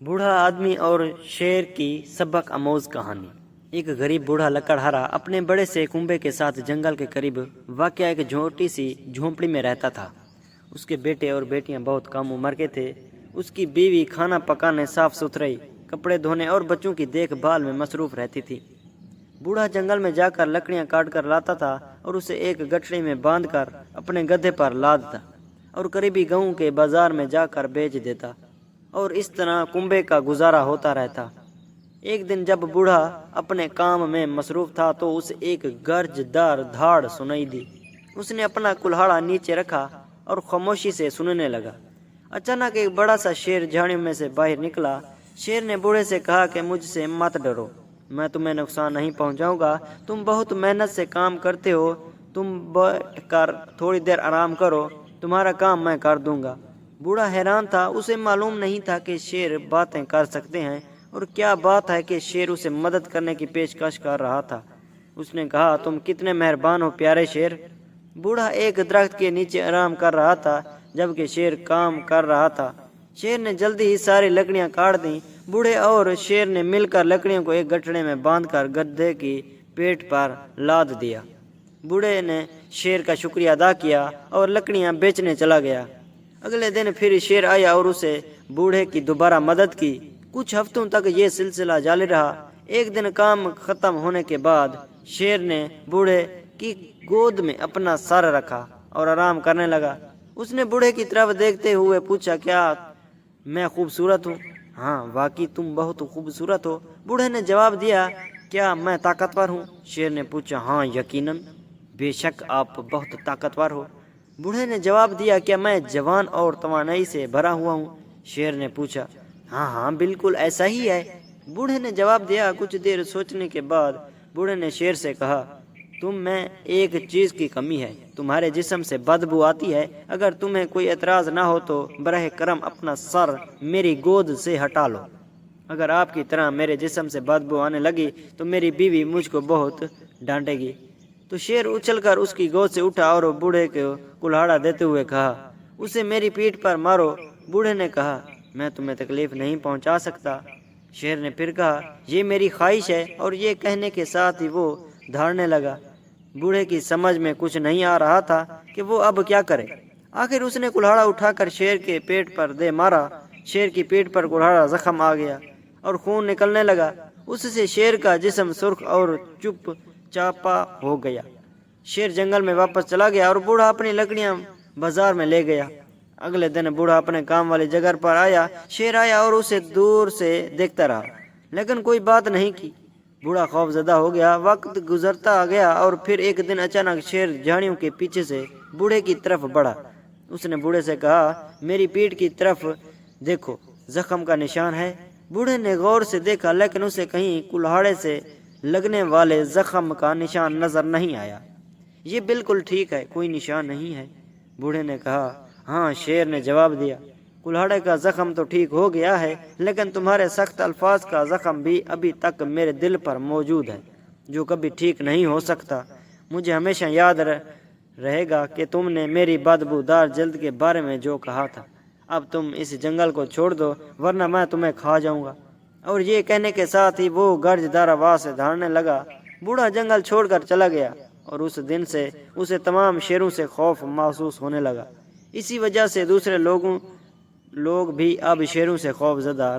बूढ़ा आदमी और शेर की सबक आमोज कहानी। एक गरीब बूढ़ा लकड़हारा अपने बड़े से कुंबे के साथ जंगल के करीब वाक़या एक छोटी सी झोंपड़ी में रहता था। उसके बेटे और बेटियां बहुत कम उम्र के थे। उसकी बीवी खाना पकाने, साफ सुथराई, कपड़े धोने और बच्चों की देखभाल में मसरूफ रहती थी। बूढ़ा जंगल में जाकर लकड़ियां काट कर लाता था और उसे एक गठरी में बांधकर अपने गधे पर लादता और करीबी गांव के बाजार में जाकर बेच देता और इस तरह कुंबे का गुजारा होता रहता। एक दिन जब बूढ़ा अपने काम में मसरूफ था तो उसे एक गर्जदार धाड़ सुनाई दी। उसने अपना कुल्हाड़ा नीचे रखा और खामोशी से सुनने लगा। अचानक एक बड़ा सा शेर झाड़ियों में से बाहर निकला। शेर ने बूढ़े से कहा कि मुझसे मत डरो, मैं तुम्हें नुकसान नहीं पहुंचाऊंगा। तुम बहुत मेहनत से काम करते हो, तुम बैठ कर थोड़ी देर आराम करो, तुम्हारा काम मैं कर दूंगा। बूढ़ा हैरान था। उसे मालूम नहीं था कि शेर बातें कर सकते हैं और क्या बात है कि शेर उसे मदद करने की पेशकश कर रहा था। उसने कहा, तुम कितने मेहरबान हो प्यारे शेर। बूढ़ा एक दरख्त के नीचे आराम कर रहा था जबकि शेर काम कर रहा था। शेर ने जल्दी ही सारी लकड़ियां काट दी। बूढ़े और शेर ने मिलकर लकड़ियों को एक गठड़े में बांधकर गधे की पेट पर लाद दिया। बूढ़े ने शेर का शुक्रिया अदा किया और लकड़ियां बेचने चला गया। अगले दिन फिर शेर आया और उसे बूढ़े की दोबारा मदद की। कुछ हफ्तों तक ये सिलसिला जारी रहा। एक दिन काम खत्म होने के बाद शेर ने बूढ़े की गोद में अपना सर रखा और आराम करने लगा। उसने बूढ़े की तरफ देखते हुए पूछा, क्या मैं खूबसूरत हूँ? हाँ, वाकई तुम बहुत खूबसूरत हो, बूढ़े ने जवाब दिया। क्या मैं ताकतवर हूँ? शेर ने पूछा। हाँ, यकीनन, बेशक आप बहुत ताकतवर हो, बूढ़े ने जवाब दिया। क्या मैं जवान और तवानाई से भरा हुआ हूँ? शेर ने पूछा। हाँ हाँ, बिल्कुल ऐसा ही है, बूढ़े ने जवाब दिया। कुछ देर सोचने के बाद बूढ़े ने शेर से कहा, तुम में एक चीज की कमी है, तुम्हारे जिस्म से बदबू आती है। अगर तुम्हें कोई एतराज ना हो तो बरह करम अपना सर मेरी गोद से हटा लो। अगर आपकी तरह मेरे जिस्म से बदबू आने लगी तो मेरी बीवी मुझको बहुत डांटेगी। तो शेर उछलकर उसकी गोद से उठा और बूढ़े को कुल्हाड़ा देते हुए कहा, उसे मेरी पीठ पर मारो। बूढ़े ने कहा, मैं तुम्हें तकलीफ नहीं पहुंचा सकता। शेर ने फिर कहा, ये मेरी ख्वाहिश है, और ये कहने के साथ ही वो धाड़ने लगा। बूढ़े की समझ में कुछ नहीं आ रहा था कि वो अब क्या करे। आखिर उसने कुल्हाड़ा उठाकर शेर के पेट पर दे मारा। शेर की पीठ पर कुल्हाड़ा जख्म आ गया और खून निकलने लगा। उससे शेर का जिस्म सुर्ख और चुप चापा हो गया। शेर जंगल में वापस चला गया और बूढ़ा अपनी लकड़ियां बाजार में ले गया। अगले दिन बूढ़ा अपने काम वाली जगह पर आया। शेर आया और उसे दूर से देखता रहा, लेकिन कोई बात नहीं की। बूढ़ा खौफजदा हो गया। वक्त गुजरता गया और फिर एक दिन अचानक शेर झाड़ियों के पीछे से बूढ़े की तरफ बढ़ा। उसने बूढ़े से कहा, मेरी पीठ की तरफ देखो, जख्म का निशान है। बूढ़े ने गौर से देखा, लेकिन उसे कहीं कुल्हाड़े से लगने वाले जख्म का निशान नजर नहीं आया। ये बिल्कुल ठीक है, कोई निशान नहीं है, बूढ़े ने कहा। हाँ, शेर ने जवाब दिया, कुल्हाड़े का जख्म तो ठीक हो गया है, लेकिन तुम्हारे सख्त अल्फाज का जख्म भी अभी तक मेरे दिल पर मौजूद है, जो कभी ठीक नहीं हो सकता। मुझे हमेशा याद रहेगा कि तुमने मेरी बदबूदार जल्द के बारे में जो कहा था। अब तुम इस जंगल को छोड़ दो, वरना मैं तुम्हें खा जाऊंगा। और ये कहने के साथ ही वो गर्जदार आवाज से धाड़ने लगा। बूढ़ा जंगल छोड़कर चला गया और उस दिन से उसे तमाम शेरों से खौफ महसूस होने लगा। इसी वजह से दूसरे लोग भी अब शेरों से खौफजदा रहे।